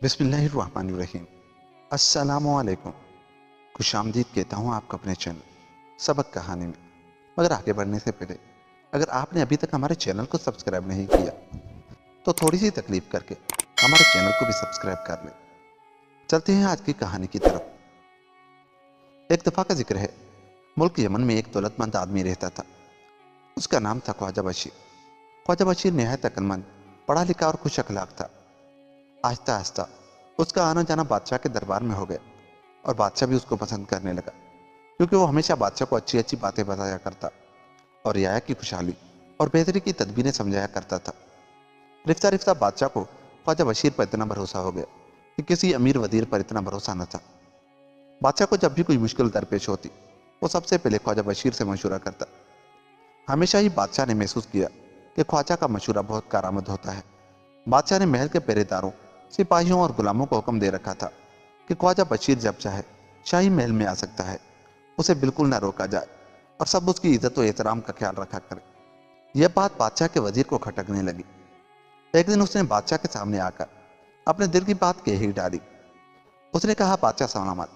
बिस्मिल्लाहिर्रहमानिर्रहीम। अस्सलामुअलैकुम। खुश आमदीद कहता हूँ आपको अपने चैनल सबक कहानी में। मगर आगे बढ़ने से पहले अगर आपने अभी तक हमारे चैनल को सब्सक्राइब नहीं किया तो थोड़ी सी तकलीफ करके हमारे चैनल को भी सब्सक्राइब कर लें। चलते हैं आज की कहानी की तरफ। एक दफ़ा का जिक्र है, मुल्क यमन में एक दौलतमंद आदमी रहता था। उसका नाम था ख्वाजा बशीर। ख्वाजा बशीर निहायत अक्लमंद, पढ़ा लिखा और खुश अखलाक था। आहिस्ता आहिस्ता उसका आना जाना बादशाह के दरबार में हो गया और बादशाह भी उसको पसंद करने लगा, क्योंकि वो हमेशा बादशाह को अच्छी अच्छी बातें बताया करता और रियाया की खुशहाली और बेहतरी की तदबीरें समझाया करता था। रिफ्ता रिफ्ता बादशाह को ख्वाजा बशीर पर इतना भरोसा हो गया कि किसी अमीर वजीर पर इतना भरोसा न था। बादशाह को जब भी कोई मुश्किल दरपेश होती, वो सबसे पहले ख्वाजा बशीर से मशवरा करता। हमेशा ही बादशाह ने महसूस किया कि ख्वाजा का मशवरा बहुत कारआमद होता है। बादशाह ने महल के पहरेदारों, सिपाहियों और गुलामों को हुक्म दे रखा था कि ख्वाजा बशीर जब चाहे शाही महल में आ सकता है, उसे बिल्कुल न रोका जाए और सब उसकी इज्जत और एहतराम का ख्याल रखा करे। यह बात बादशाह के वजीर को खटकने लगी। एक दिन उसने बादशाह के सामने आकर अपने दिल की बात कह ही डाली। उसने कहा, बादशाह सलामत,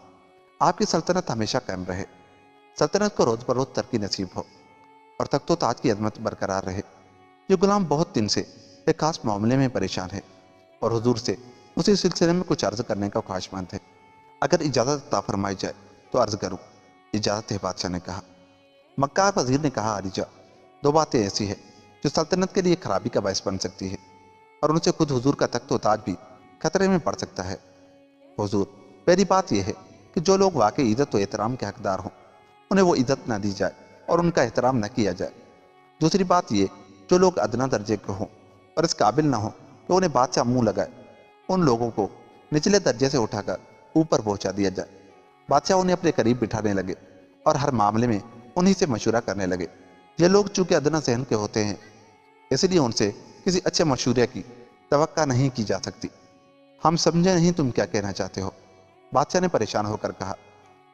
आपकी सल्तनत हमेशा कायम रहे, सल्तनत को रोज बरोज तरक्की नसीब हो और तख्तो ताज की अजमत बरकरार रहे। ये गुलाम बहुत दिन से एक खास मामले में परेशान है और हुजूर से उसी सिलसिले में कुछ अर्ज करने का ख्वाहिशमंद है। अगर इजाज़त अता फरमाई जाए तो अर्ज करूं। इजाज़त है, बादशाह ने कहा। मक्कार वजीर ने कहा, आरिजा, दो बातें ऐसी है जो सल्तनत के लिए खराबी का बायस बन सकती है और उनसे खुद हुजूर का तख्त ताज भी खतरे में पड़ सकता है। हुजूर, पहली बात यह है कि जो लोग वाकई इज्जत व एहतराम के हकदार हों, उन्हें वो इज्जत न दी जाए और उनका एहतराम न किया जाए। दूसरी बात ये, जो लोग अदना दर्जे के हों और इस काबिल ना हो कि उन्हें बादशाह मुंह लगाए, उन लोगों को निचले दर्जे से उठाकर ऊपर पहुंचा दिया जाए। बादशाह उन्हें अपने करीब बिठाने लगे और हर मामले में उन्हीं से मशवरा करने लगे। ये लोग चूंकि अदना सहन के होते हैं, इसलिए उनसे किसी अच्छे मशवरे की तवक्का नहीं की जा सकती। हम समझे नहीं तुम क्या कहना चाहते हो, बादशाह ने परेशान होकर कहा।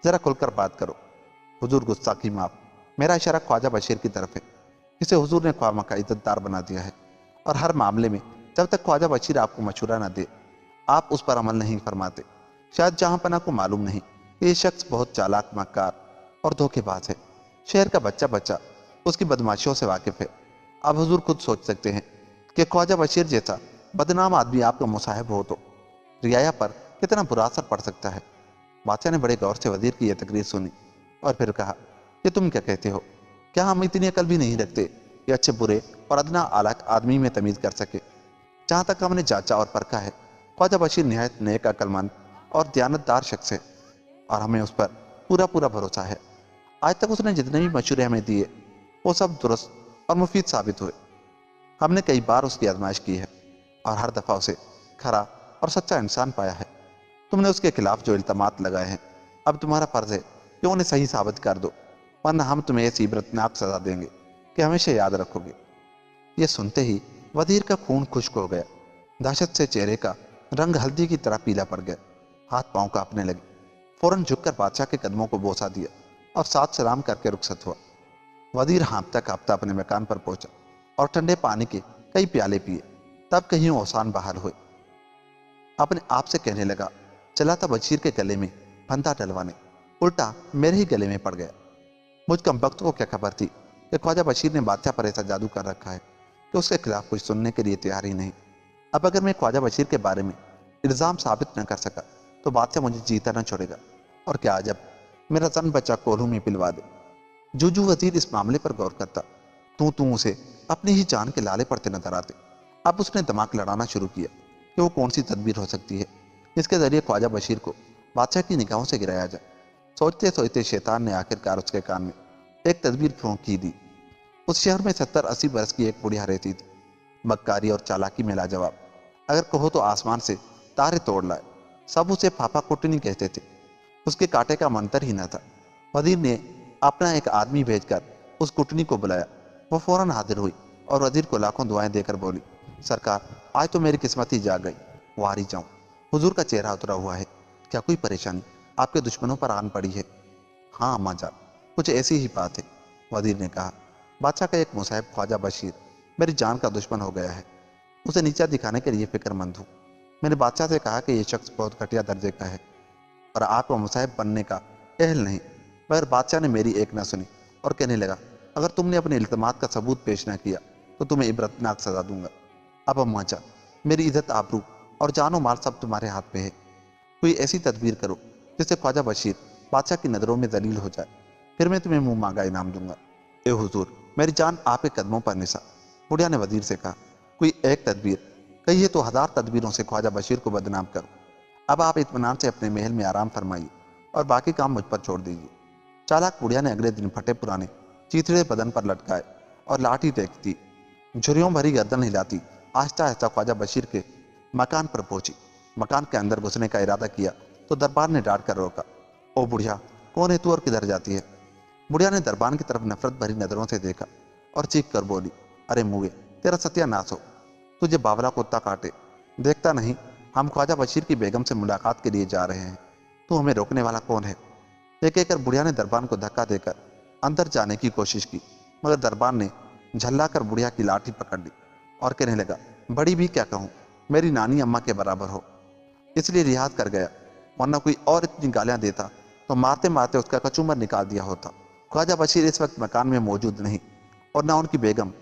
जरा खुलकर बात करो। हुजूर, गुस्ताखी माफ। मेरा इशारा ख्वाजा बशीर की तरफ है, जिसे हुजूर ने ख्वामा का इज्जतदार बना दिया है और हर मामले में जब तक ख्वाजा बशीर आपको मशवरा न दे, आप उस पर अमल नहीं फरमाते। शायद जहां पना को मालूम नहीं कि ये शख्स बहुत चालाक, मक्कार और धोखेबाज है। शहर का बच्चा बच्चा उसकी बदमाशियों से वाकिफ है। अब हुजूर खुद सोच सकते हैं कि ख्वाजा बशीर जैसा बदनाम आदमी आपका मुसाहिब हो तो रियाया पर कितना बुरा असर पड़ सकता है। बादशाह ने बड़े गौर से वजीर की यह तकरीर सुनी और फिर कहा, कि तुम क्या कहते हो? क्या हम इतनी अकल भी नहीं रखते कि अच्छे बुरे और अदना आला आदमी में तमीज़ कर सके? जहाँ तक हमने जांचा और परखा है, ख्वाजा बशीर निहायत नेक, अक्लमंद और दयानतदार शख्स है और हमें उस पर पूरा पूरा भरोसा है। आज तक उसने जितने भी मशवरे हमें दिए, वो सब दुरुस्त और मुफीद साबित हुए। हमने कई बार उसकी आजमाइश की है और हर दफ़ा उसे खरा और सच्चा इंसान पाया है। तुमने उसके खिलाफ जो इल्ज़ामात लगाए हैं, अब तुम्हारा फर्ज है कि उन्हें सही साबित कर दो, वरना हम तुम्हें ऐसी इबरतनाक सजा देंगे कि हमेशा याद रखोगे। यह सुनते ही वजीर का खून खुश्क हो गया। दहशत से चेहरे का रंग हल्दी की तरह पीला पड़ गया। हाथ पांव कांपने लगे। फौरन झुककर बादशाह के कदमों को बोसा दिया और साथ सलाम करके रुखसत हुआ। वजीर हाँफता कांपता अपने मकान पर पहुंचा और ठंडे पानी के कई प्याले पिए। तब कहीं ओसान बहाल हुए। अपने आप से कहने लगा, चला था बशीर के गले में फंदा डलवाने, उल्टा मेरे ही गले में पड़ गया। मुझ कमबख्त को क्या खबर थी कि ख्वाजा बशीर ने बादशाह पर ऐसा जादू कर रखा है कि उसके खिलाफ कुछ सुनने के लिए तैयार ही नहीं। अब अगर मैं ख्वाजा बशीर के बारे में इल्ज़ाम साबित न कर सका तो बादशाह मुझे जीता न छोड़ेगा और क्या अजब, मेरा जन बच्चा कोल्हू में पिलवा दे। जूजू वजीर इस मामले पर गौर करता, तू उसे अपनी ही जान के लाले पड़ते नजर आते। अब उसने दिमाग लड़ाना शुरू किया कि वो कौन सी तदबीर हो सकती है जिसके जरिए ख्वाजा बशीर को बादशाह की निगाहों से गिराया जाए। सोचते सोचते शैतान ने आखिरकार उसके कान में एक तदबीर फूंक की दी। उस शहर में 70-80 बरस की एक बुढ़िया रहती थी, मक्कारी और चालाकी में लाजवाब। अगर कहो तो आसमान से तारे तोड़ लाए। सब उसे फाफा कुटनी कहते थे। उसके कांटे का मंतर ही न था। वजीर ने अपना एक आदमी भेजकर उस कुटनी को बुलाया। वो फौरन हाजिर हुई और वजीर को लाखों दुआएं देकर बोली, सरकार, आज तो मेरी किस्मत ही जाग गई, वारी जाऊं। हुजूर का चेहरा उतरा हुआ है। क्या कोई परेशानी आपके दुश्मनों पर आन पड़ी है? हाँ अम्मा जान, कुछ ऐसी ही बात है, वजीर ने कहा। बादशाह का एक मुसाहिब ख्वाजा बशीर मेरी जान का दुश्मन हो गया है। उसे नीचा दिखाने के लिए फिक्रमंद हूँ। मैंने बादशाह से कहा कि ये शख्स बहुत घटिया दर्जे का है और आपको मुसाहिब बनने का अहल नहीं। मगर बादशाह ने मेरी एक न सुनी और कहने लगा, अगर तुमने अपने इल्तमास का सबूत पेश न किया तो तुम्हें इबरतनाक सजा दूंगा। अब अम्मा जान, मेरी इज्जत आबरू और जानो माल सब तुम्हारे हाथ में है। कोई ऐसी तदबीर करो जिससे ख्वाजा बशीर बादशाह की नज़रों में जलील हो जाए, फिर मैं तुम्हें मुंह मांगा इनाम दूंगा। ए हुजूर, मेरी जान आपके कदमों पर निसा। बुढ़िया ने वजीर से कहा, कोई एक तदबीर कहिए तो 1000 तदबीरों से ख्वाजा बशीर को बदनाम करो। अब आप इत्मीनान से अपने महल में आराम फरमाइए और बाकी काम मुझ पर छोड़ दीजिए। चालाक बुढ़िया ने अगले दिन फटे पुराने चीथड़े बदन पर लटकाए और लाठी टेकती, झुर्रियों भरी गर्दन हिलाती आहिस्ता आहिस्ता ख्वाजा बशीर के मकान पर पहुंची। मकान के अंदर घुसने का इरादा किया तो दरबार ने डांट कर रोका। ओ बुढ़िया, कौन है तू और किधर जाती है? बुढ़िया ने दरबान की तरफ नफरत भरी नजरों से देखा और चीख कर बोली, अरे मुए, तेरा सत्यानाश हो, तुझे बावला कुत्ता काटे। देखता नहीं हम ख्वाजा बशीर की बेगम से मुलाकात के लिए जा रहे हैं, तू हमें रोकने वाला कौन है? ये कहकर बुढ़िया ने दरबान को धक्का देकर अंदर जाने की कोशिश की, मगर दरबान ने झल्ला कर बुढ़िया की लाठी पकड़ ली और कहने लगा, बड़ी भी क्या कहूँ, मेरी नानी अम्मा के बराबर हो, इसलिए रियायत कर गया, वरना कोई और इतनी गालियां देता तो मारते मारते उसका कचूमर निकाल दिया होता। ख्वाजा बशीर इस वक्त मकान में मौजूद नहीं और न उनकी बेगम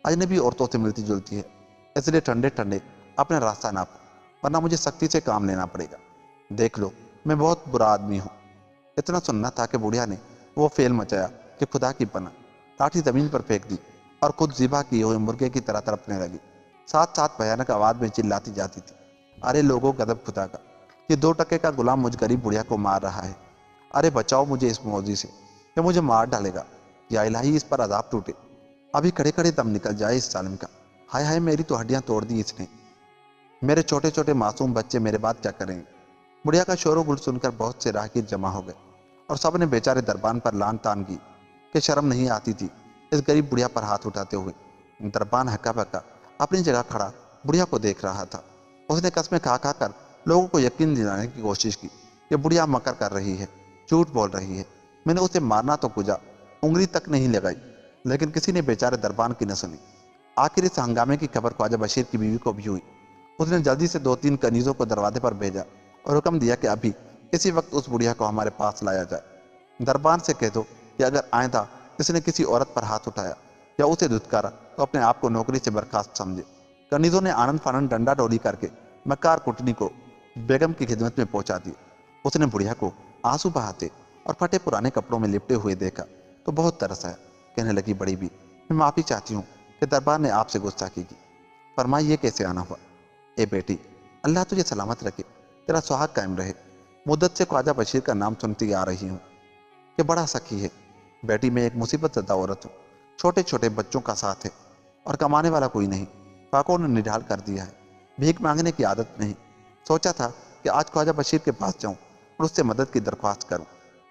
अजनबी औरतों से मिलती जुलती है, इसलिए ठंडे ठंडे अपना रास्ता नापो, वरना मुझे सख्ती से काम लेना पड़ेगा। देख लो, मैं बहुत बुरा आदमी हूँ। इतना सुनना था कि बुढ़िया ने वो फेल मचाया कि खुदा की पना लाठी जमीन पर फेंक दी और खुद ज़िबा किए हुए मुर्गे की तरह तड़पने लगी। साथ साथ भयानक आवाज में चिल्लाती जाती थी, अरे लोगों, गदब खुदा का, ये 2 टके का गुलाम मुझ गरीब बुढ़िया को मार रहा है। अरे बचाओ मुझे इस मौजी से, ये मुझे मार डालेगा। या इलाही, इस पर अजाब टूटे, अभी खड़े खड़े दम निकल जाए इस जालिम का। हाय हाय, मेरी तो हड्डियां तोड़ दी इसने। मेरे छोटे छोटे मासूम बच्चे मेरे बाद क्या करेंगे? बुढ़िया का शोर गुल सुनकर बहुत से राहगीर जमा हो गए और सब ने बेचारे दरबान पर लान तान की कि शर्म नहीं आती थी इस गरीब बुढ़िया पर हाथ उठाते हुए। दरबान हक्का बक्का अपनी जगह खड़ा बुढ़िया को देख रहा था। उसने कस्में खा खा कर लोगों को यकीन दिलाने की कोशिश की कि बुढ़िया मकर कर रही है, झूठ बोल रही है। मैंने उसे मारना तो कुजा, उंगली तक नहीं लगाई, लेकिन किसी ने बेचारे दरबान की न सुनी। आखिर इस हंगामे की खबर ख्वाजा बशीर की बीवी को भी हुई। उसने जल्दी से 2-3 कनीजों को दरवाजे पर भेजा और हुक्म दिया कि अभी इसी वक्त उस बुढ़िया को हमारे पास लाया जाए। दरबान से कह दो कि अगर आइंदा किसी किसी औरत पर हाथ उठाया या उसे धुतकारा तो अपने आप को नौकरी से बर्खास्त समझे। कनीजों ने आनंद फानंद डंडा डोली करके मक्कार कुटनी को बेगम की खिदमत में पहुंचा दिया। उसने बुढ़िया को आंसू बहाते और फटे पुराने कपड़ों में लिपटे हुए देखा तो बहुत तरस आया। कहने लगी, बड़ी भी, मैं माफ़ी चाहती हूँ कि दरबार ने आपसे गुस्ताखी की। फरमाइए कैसे आना हुआ? ए बेटी, अल्लाह तुझे सलामत रखे, तेरा सुहाग कायम रहे। मुद्दत से ख्वाजा बशीर का नाम सुनती आ रही हूँ कि बड़ा सखी है। बेटी, मैं एक मुसीबत ज़दा औरत हूँ, छोटे छोटे बच्चों का साथ है और कमाने वाला कोई नहीं। पाकों ने निढाल कर दिया है, भीख मांगने की आदत नहीं। सोचा था कि आज ख्वाजा बशीर के पास जाऊं और उससे मदद की दरख्वास्त करूं,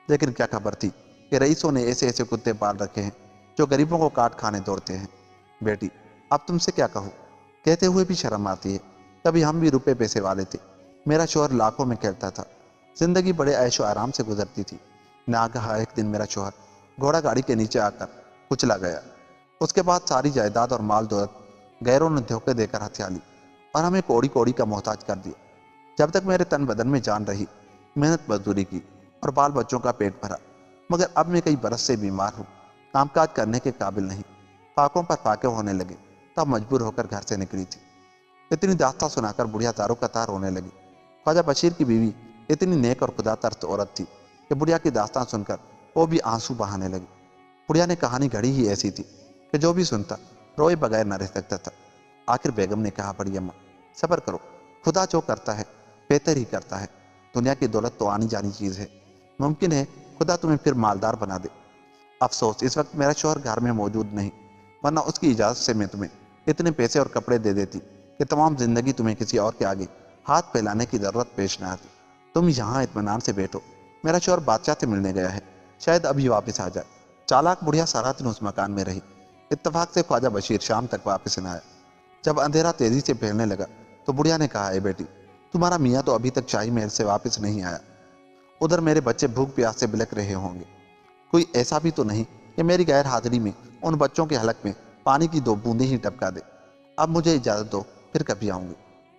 लेकिन क्या खबर थी कि रईसों ने ऐसे ऐसे कुत्ते पाल रखे हैं जो गरीबों को काट खाने दौड़ते हैं। बेटी, अब तुमसे क्या कहूँ, कहते हुए भी शर्म आती है। कभी हम भी रुपए पैसे वाले थे, मेरा शोहर लाखों में खेलता था, जिंदगी बड़े ऐशो आराम से गुजरती थी। नागहा एक दिन मेरा शोहर घोड़ा गाड़ी के नीचे आकर कुचला गया। उसके बाद सारी जायदाद और माल दौलत गैरों ने धोखे देकर हथिया ली और हमें कोड़ी कोड़ी का मोहताज कर दिया। जब तक मेरे तन बदन में जान रही, मेहनत मजदूरी की और बाल बच्चों का पेट भरा, मगर अब मैं कई बरस से बीमार हूँ, कामकाज करने के काबिल नहीं। फाकों पर फाके होने लगे, तब मजबूर होकर घर से निकली थी। इतनी दास्तां सुनाकर बुढ़िया तारों का तार रोने लगी। ख्वाजा बशीर की बीवी इतनी नेक और खुदा तरस औरत थी कि बुढ़िया की दास्तां सुनकर वो भी आंसू बहाने लगी। बुढ़िया ने कहानी घड़ी ही ऐसी थी कि जो भी सुनता रोए बगैर न रह सकता था। आखिर बेगम ने कहा, बड़ी अम्मा, सब्र करो, खुदा जो करता है बेहतर ही करता है। दुनिया की दौलत तो आनी जानी चीज़ है, मुमकिन है खुदा तुम्हें फिर मालदार बना दे। अफसोस इस वक्त मेरा शौहर घर में मौजूद नहीं, वरना उसकी इजाज़त से मैं तुम्हें इतने पैसे और कपड़े दे देती कि तमाम जिंदगी तुम्हें किसी और के आगे हाथ फैलाने की ज़रूरत पेश न आती। तुम यहाँ इत्मीनान से बैठो, मेरा शौहर बादशाह से मिलने गया है, शायद अभी वापस आ जाए। चालाक बुढ़िया सारा दिन उस मकान में रही। इत्तफाक से ख्वाजा बशीर शाम तक वापस न आया। जब अंधेरा तेजी से फैलने लगा तो बुढ़िया ने कहा, ए बेटी, तुम्हारा मियाँ तो अभी तक शाही महल से वापस नहीं आया। उधर मेरे बच्चे भूख प्यास से बिलख रहे होंगे। कोई ऐसा भी तो नहीं कि मेरी गैर हाजिरी में उन बच्चों के हलक में पानी की 2 बूंदें ही टपका दे। अब मुझे इजाज़त दो, फिर कभी आऊँगी।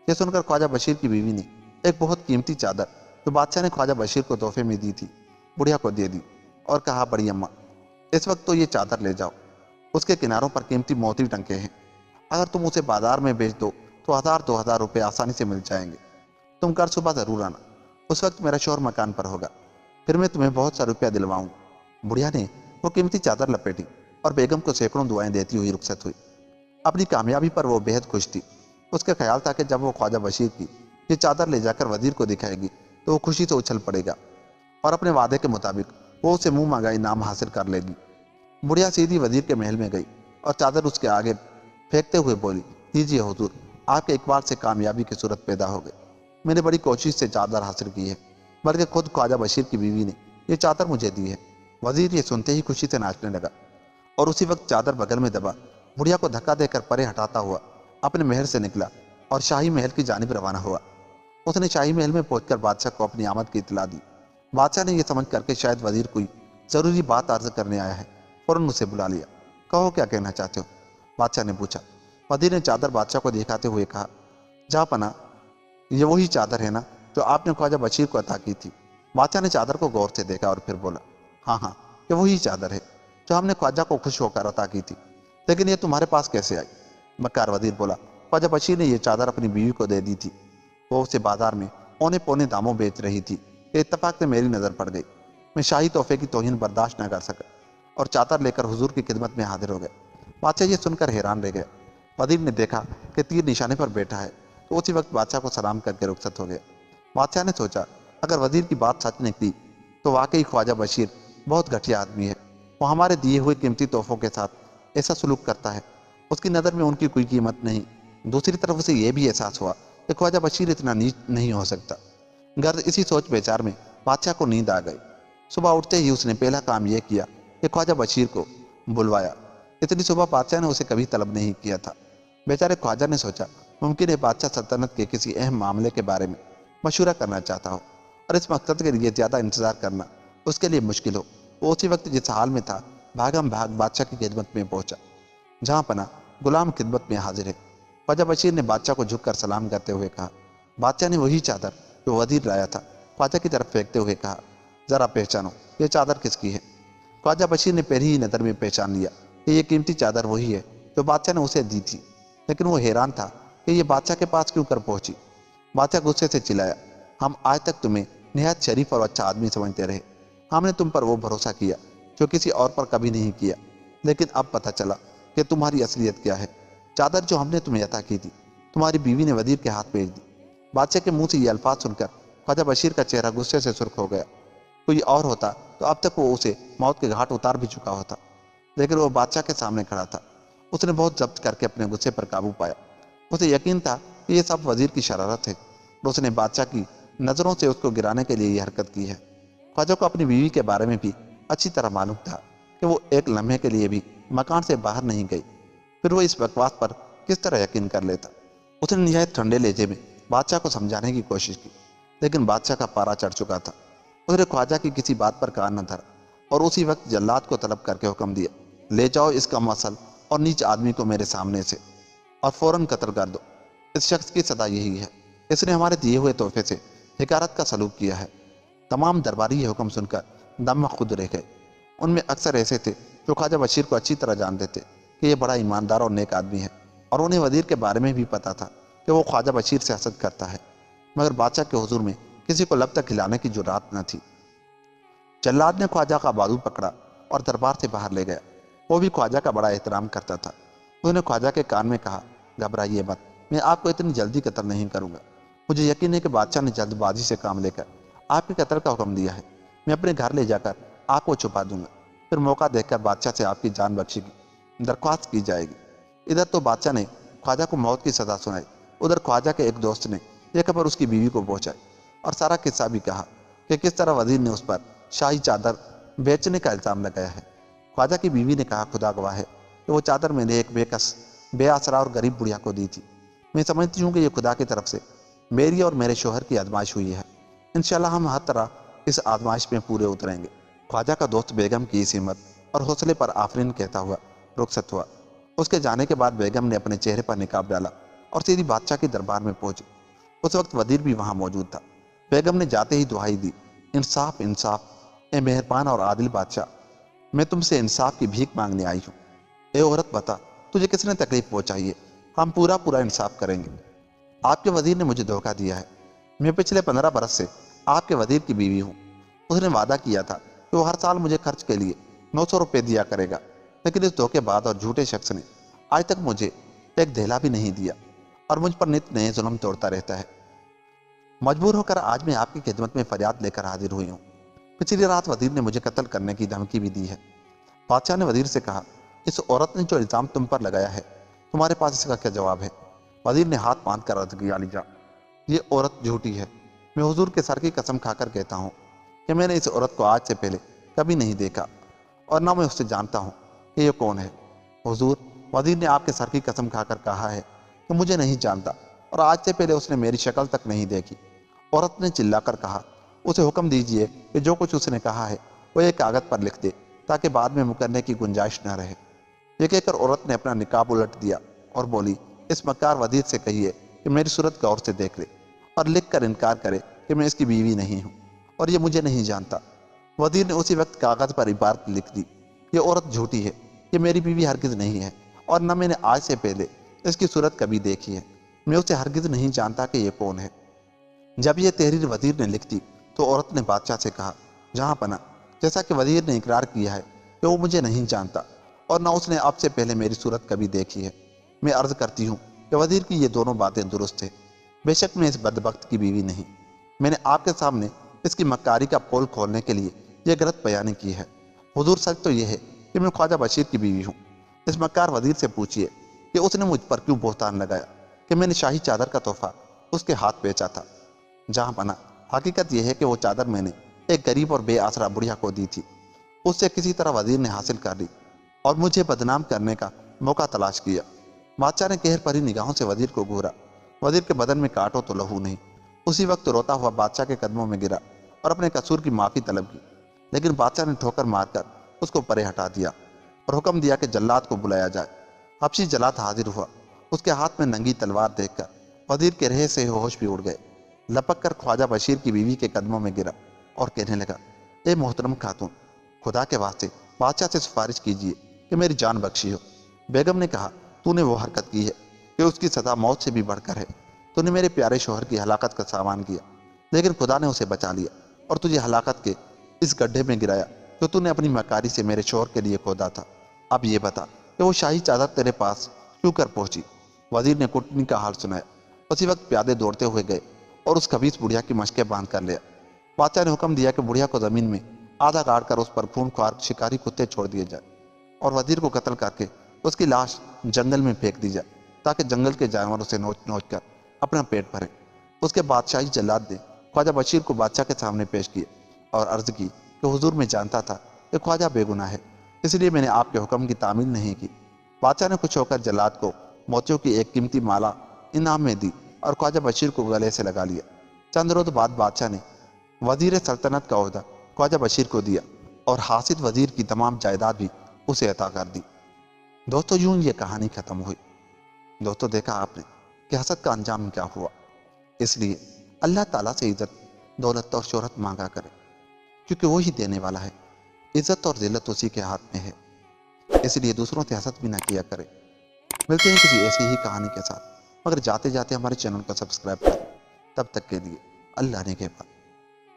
یہ سن کر خواجہ بشیر کی بیوی نے ایک بہت قیمتی چادر جو بادشاہ نے خواجہ بشیر کو تحفے میں دی تھی بڑھیا کو دے دی اور کہا، بڑی اماں، اس وقت تو یہ چادر لے جاؤ، اس کے کناروں پر قیمتی موتی ٹنکے ہیں، اگر تم اسے بازار میں بیچ دو تو 1000-2000 روپے آسانی سے مل جائیں گے، تم کل صبح ضرور آنا، اس وقت میرا شوہر مکان پر ہوگا، پھر میں تمہیں بہت سا روپیہ دلواؤں گا۔ بڑھیا نے وہ قیمتی چادر لپیٹی اور بیگم کو سینکڑوں دعائیں دیتی ہوئی رخصت ہوئی۔ اپنی کامیابی پر وہ بے حد خوش تھی۔ اس کا خیال تھا کہ جب وہ خواجہ بشیر کی یہ چادر لے جا کر وزیر کو دکھائے گی تو وہ خوشی سے اچھل پڑے گا اور اپنے وعدے کے مطابق وہ اسے منہ مانگا انعام حاصل کر لے گی۔ بڑھیا سیدھی وزیر کے محل میں گئی اور چادر اس کے آگے پھینکتے ہوئے بولی، لیجیے حضور، آپ کے اقبال سے کامیابی کی صورت پیدا ہو گئی، میں نے بڑی کوشش سے چادر حاصل کی ہے، بلکہ خود خواجہ بشیر کی بیوی نے یہ چادر مجھے دی ہے۔ وزیر یہ سنتے ہی خوشی سے ناچنے لگا اور اسی وقت چادر بغل میں دبا بڑھیا کو دھکا دے کر پرے ہٹاتا ہوا اپنے محل سے نکلا اور شاہی محل کی جانب روانہ ہوا۔ اس نے شاہی محل میں پہنچ کر بادشاہ کو اپنی آمد کی اطلاع دی۔ بادشاہ نے یہ سمجھ کر کہ شاید وزیر کوئی ضروری بات عرض کرنے آیا ہے، فوراً اسے بلا لیا۔ کہو، کیا کہنا چاہتے ہو؟ بادشاہ نے پوچھا۔ وزیر نے چادر بادشاہ کو دکھاتے ہوئے کہا، جہاں پناہ، یہ وہی چادر ہے نا جو آپ نے خواجہ بشیر کو عطا کی تھی؟ بادشاہ نے چادر کو غور سے دیکھا اور پھر بولا، ہاں ہاں، یہ وہی چادر ہے جو ہم نے خواجہ کو خوش ہو کر عطا کی تھی، لیکن یہ تمہارے پاس کیسے آئی؟ مکار وزیر بولا، خواجہ بشیر نے یہ چادر اپنی بیوی کو دے دی تھی، وہ اسے بازار میں اونے پونے داموں بیچ رہی تھی کہ اتفاق سے میری نظر پڑ گئی۔ میں شاہی تحفے کی توہین برداشت نہ کر سکا اور چادر لے کر حضور کی خدمت میں حاضر ہو گیا۔ بادشاہ یہ سن کر حیران رہ گیا۔ وزیر نے دیکھا کہ تیر نشانے پر بیٹھا ہے تو اسی وقت بادشاہ کو سلام کر کے رخصت ہو گیا۔ بادشاہ نے سوچا، اگر وزیر کی بات سچ نکلی تو واقعی خواجہ بشیر بہت گھٹیا آدمی ہے، وہ ہمارے دیے ہوئے قیمتی تحفوں کے ساتھ ایسا سلوک کرتا ہے، اس کی نظر میں ان کی کوئی قیمت نہیں۔ دوسری طرف اسے یہ بھی احساس ہوا کہ خواجہ بشیر اتنا نیچ نہیں ہو سکتا۔ غرض اسی سوچ بچار میں بادشاہ کو نیند آ گئی۔ صبح اٹھتے ہی اس نے پہلا کام یہ کیا کہ خواجہ بشیر کو بلوایا۔ اتنی صبح بادشاہ نے اسے کبھی طلب نہیں کیا تھا۔ بیچارے خواجہ نے سوچا، ممکن ہے بادشاہ سلطنت کے کسی اہم معاملے کے بارے میں مشورہ کرنا چاہتا ہو اور اس مقصد کے لیے زیادہ انتظار کرنا اس کے لیے مشکل ہو۔ وہ اسی وقت جس حال میں تھا بھاگم بھاگ بادشاہ کی خدمت میں پہنچا۔ جہاں پناہ، غلام خدمت میں حاضر ہے۔ خواجہ بشیر نے بادشاہ کو جھک کر سلام کرتے ہوئے کہا۔ بادشاہ نے وہی چادر جو وزیر لایا تھا خواجہ کی طرف پھینکتے ہوئے کہا، ذرا پہچانو، یہ چادر کس کی ہے؟ خواجہ بشیر نے پہلی ہی نظر میں پہچان لیا کہ یہ قیمتی چادر وہی ہے جو بادشاہ نے اسے دی تھی، لیکن وہ حیران تھا کہ یہ بادشاہ کے پاس کیوں کر پہنچی۔ بادشاہ غصے سے چلایا، ہم آج تک تمہیں نہایت شریف اور اچھا آدمی سمجھتے رہے، ہم نے تم پر وہ بھروسہ کیا جو کسی اور پر کبھی نہیں کیا، لیکن اب پتہ چلا کہ تمہاری اصلیت کیا ہے۔ چادر جو ہم نے تمہیں عطا کی تھی تمہاری بیوی نے وزیر کے ہاتھ بھیج دی۔ بادشاہ کے منہ سے یہ الفاظ سن کر خواجہ بشیر کا چہرہ غصے سے سرخ ہو گیا۔ کوئی اور ہوتا تو اب تک وہ اسے موت کے گھاٹ اتار بھی چکا ہوتا، لیکن وہ بادشاہ کے سامنے کھڑا تھا۔ اس نے بہت ضبط کر کے اپنے غصے پر قابو پایا۔ اسے یقین تھا کہ یہ سب وزیر کی شرارت ہے اور اس نے بادشاہ کی نظروں سے اس کو گرانے کے لیے یہ حرکت کی ہے۔ خواجہ کو اپنی بیوی کے بارے میں بھی اچھی طرح معلوم تھا کہ وہ ایک لمحے کے لیے بھی مکان سے باہر نہیں گئی، پھر وہ اس بکواس پر کس طرح یقین کر لیتا۔ اس نے نہایت ٹھنڈے لہجے میں بادشاہ کو سمجھانے کی کوشش کی، لیکن بادشاہ کا پارا چڑھ چکا تھا۔ اس نے خواجہ کی کسی بات پر کان نہ دھرا اور اسی وقت جلاد کو طلب کر کے حکم دیا، لے جاؤ اس کا مسل اور نیچ آدمی کو میرے سامنے سے اور فوراً قتل کر دو۔ اس شخص کی سزا یہی ہے، اس نے ہمارے دیے ہوئے تحفے سے حقارت کا سلوک کیا ہے۔ تمام درباری یہ حکم سن کر دم خود رہ گئے۔ ان میں اکثر ایسے تھے جو خواجہ بشیر کو اچھی طرح جانتے تھے کہ یہ بڑا ایماندار اور نیک آدمی ہے، اور انہیں وزیر کے بارے میں بھی پتا تھا کہ وہ خواجہ بشیر سے حسد کرتا ہے، مگر بادشاہ کے حضور میں کسی کو لب تک ہلانے کی جرات نہ تھی۔ جلاد نے خواجہ کا بازو پکڑا اور دربار سے باہر لے گیا۔ وہ بھی خواجہ کا بڑا احترام کرتا تھا۔ اس نے خواجہ کے کان میں کہا، گھبرائیے مت، میں آپ کو اتنی جلدی قتل نہیں کروں گا۔ مجھے یقین ہے کہ بادشاہ نے جلد بازی سے کام لے کر آپ کے قتل کا حکم دیا ہے۔ میں اپنے گھر لے جا کر آپ کو چھپا دوں گا، پھر موقع دیکھ کر بادشاہ سے آپ کی جان بخشی کی درخواست کی جائے گی۔ ادھر تو بادشاہ نے خواجہ کو موت کی سزا سنائی، ادھر خواجہ کے ایک دوست نے یہ خبر اس کی بیوی کو پہنچائی اور سارا قصہ بھی کہا کہ کس طرح وزیر نے اس پر شاہی چادر بیچنے کا الزام لگایا ہے۔ خواجہ کی بیوی نے کہا، خدا گواہ ہے کہ وہ چادر میں نے ایک بے کس، بے آسرا اور غریب بڑھیا کو دی تھی۔ میں سمجھتی ہوں کہ یہ خدا کی طرف سے میری اور میرے شوہر کی آزمائش ہوئی ہے۔ انشاءاللہ ہم ہر طرح اس آزمائش میں پورے اتریں گے۔ خواجہ کا دوست بیگم کی اس ہمت اور حوصلے پر آفرین کہتا ہوا رخصت ہوا۔ اس کے جانے کے بعد بیگم نے اپنے چہرے پر نقاب ڈالا اور سیدھی بادشاہ کے دربار میں پہنچی۔ اس وقت وزیر بھی وہاں موجود تھا۔ بیگم نے جاتے ہی دعائی دی، انصاف انصاف، اے مہربان اور عادل بادشاہ، میں تم سے انصاف کی بھیک مانگنے آئی ہوں۔ اے عورت بتا، تجھے کس نے تکلیف پہنچائی ہے؟ ہم پورا انصاف کریں گے۔ آپ کے وزیر نے مجھے دھوکہ دیا ہے۔ میں پچھلے 15 برس سے آپ کے وزیر کی بیوی ہوں۔ اس نے وعدہ کیا تھا کہ وہ ہر سال مجھے خرچ کے لیے 900 روپے دیا کرے گا، لیکن اس دھوکے بعد اور جھوٹے شخص نے آج تک مجھے ایک دھیلا بھی نہیں دیا اور مجھ پر نت نئے ظلم توڑتا رہتا ہے۔ مجبور ہو کر آج میں آپ کی خدمت میں فریاد لے کر حاضر ہوئی ہوں۔ پچھلی رات وزیر نے مجھے قتل کرنے کی دھمکی بھی دی ہے۔ بادشاہ نے وزیر سے کہا، اس عورت نے جو الزام تم پر لگایا ہے، تمہارے پاس اس کا کیا جواب ہے؟ وزیر نے ہاتھ باندھ کر عرض کیا، علی جاں، یہ عورت جھوٹی ہے۔ میں حضور کے سر کی قسم کھا کر کہتا ہوں کہ میں نے اس عورت کو آج سے پہلے کبھی نہیں دیکھا اور نہ میں اس سے جانتا ہوں کہ یہ کون ہے۔ حضور، وزیر نے آپ کے سر کی قسم کھا کر کہا ہے کہ مجھے نہیں جانتا اور آج سے پہلے اس نے میری شکل تک نہیں دیکھی۔ عورت نے چلا کر کہا، اسے حکم دیجئے کہ جو کچھ اس نے کہا ہے وہ ایک کاغذ پر لکھ دے تاکہ بعد میں مکرنے کی گنجائش نہ رہے۔ یہ کہہ کر عورت نے اپنا نقاب الٹ دیا اور بولی، اس مکار وزیر سے کہیے کہ میری صورت غور سے دیکھ لے اور لکھ کر انکار کرے کہ میں اس کی بیوی نہیں ہوں اور یہ مجھے نہیں جانتا۔ وزیر نے اسی وقت کاغذ پر عبارت لکھ دی، یہ عورت جھوٹی ہے، یہ میری بیوی ہرگز نہیں ہے اور نہ میں نے آج سے پہلے اس کی صورت کبھی دیکھی ہے۔ میں اسے ہرگز نہیں جانتا کہ یہ کون ہے۔ جب یہ تحریر وزیر نے لکھ دی تو عورت نے بادشاہ سے کہا، جہاں پناہ، جیسا کہ وزیر نے اقرار کیا ہے کہ وہ مجھے نہیں جانتا اور نہ اس نے اب سے پہلے میری صورت کبھی دیکھی ہے، میں عرض کرتی ہوں کہ وزیر کی یہ دونوں باتیں درست ہیں۔ بے شک میں اس بدبخت کی بیوی نہیں۔ میں نے آپ کے سامنے اس کی مکاری کا پول کھولنے کے لیے یہ غلط بیانی کی ہے۔ حضور، سچ تو یہ ہے کہ میں خواجہ بشیر کی بیوی ہوں۔ اس مکار وزیر سے پوچھئے کہ اس نے مجھ پر کیوں بہتان لگایا کہ میں نے شاہی چادر کا تحفہ اس کے ہاتھ بیچا تھا۔ جہاں پناہ، حقیقت یہ ہے کہ وہ چادر میں نے ایک غریب اور بے آسرا بڑھیا کو دی تھی۔ اس سے کسی طرح وزیر نے حاصل کر لی اور مجھے بدنام کرنے کا موقع تلاش کیا۔ بادشاہ نے قہر بھری نگاہوں سے وزیر کو گھورا۔ وزیر کے بدن میں کاٹو تو لہو نہیں۔ اسی وقت روتا ہوا بادشاہ کے قدموں میں گرا اور اپنے قصور کی معافی طلب کی، لیکن بادشاہ نے ٹھوکر مار کر اس کو پرے ہٹا دیا اور حکم دیا کہ جلاد کو بلایا جائے۔ حبشی جلاد حاضر ہوا۔ اس کے ہاتھ میں ننگی تلوار دیکھ کر وزیر کے رہے سے ہوش بھی اڑ گئے۔ لپک کر خواجہ بشیر کی بیوی کے قدموں میں گرا اور کہنے لگا، اے محترم خاتون، خدا کے واسطے بادشاہ سے سفارش کیجیے کہ میری جان بخشی ہو۔ بیگم نے کہا، تو نے وہ حرکت کی ہے کہ اس کی سزا موت سے بھی بڑھ کر ہے۔ تو نے میرے پیارے شوہر کی ہلاکت کا سامان کیا، لیکن خدا نے اسے بچا لیا اور تجھے ہلاکت کے اس گڈھے میں گرایا جو تو نے اپنی مکاری سے میرے شوہر کے لیے کھودا تھا۔ اب یہ بتا کہ وہ شاہی چادر تیرے پاس کیوں کر پہنچی؟ وزیر نے کٹنی کا حال سنایا۔ اسی وقت پیادے دوڑتے ہوئے گئے اور اس خبیث بڑھیا کی مشقیں باندھ کر لیا۔ بادشاہ نے حکم دیا کہ بڑھیا کو زمین میں آدھا گاڑ کر اس پر خون خوار شکاری کتے چھوڑ دیے جائے اور وزیر کو قتل کر کے اس کی لاش جنگل میں پھینک دی جائے تاکہ جنگل کے جانور اسے نوچ نوچ کر اپنا پیٹ بھریں۔ اس کے بادشاہی جلاد نے خواجہ بشیر کو بادشاہ کے سامنے پیش کیا اور عرض کی کہ حضور، میں جانتا تھا کہ خواجہ بے گناہ ہے، اس لیے میں نے آپ کے حکم کی تعمیل نہیں کی۔ بادشاہ نے خوش ہو کر جلاد کو موتیوں کی ایک قیمتی مالا انعام میں دی اور خواجہ بشیر کو گلے سے لگا لیا۔ چند روز بعد بادشاہ نے وزیر سلطنت کا عہدہ خواجہ بشیر کو دیا اور حاسد وزیر کی تمام جائیداد بھی اسے عطا کر دی۔ دوستو، یوں یہ کہانی ختم ہوئی۔ دوستو، دیکھا آپ نے کہ حسد کا انجام کیا ہوا۔ اس لیے اللہ تعالیٰ سے عزت، دولت اور شہرت مانگا کرے، کیونکہ وہی دینے والا ہے۔ عزت اور ذلت اسی کے ہاتھ میں ہے، اس لیے دوسروں سے حسد بھی نہ کیا کرے۔ ملتے ہیں کسی ایسی ہی کہانی کے ساتھ، مگر جاتے جاتے ہمارے چینل کو سبسکرائب کریں۔ تب تک کے لیے اللہ نے کے بعد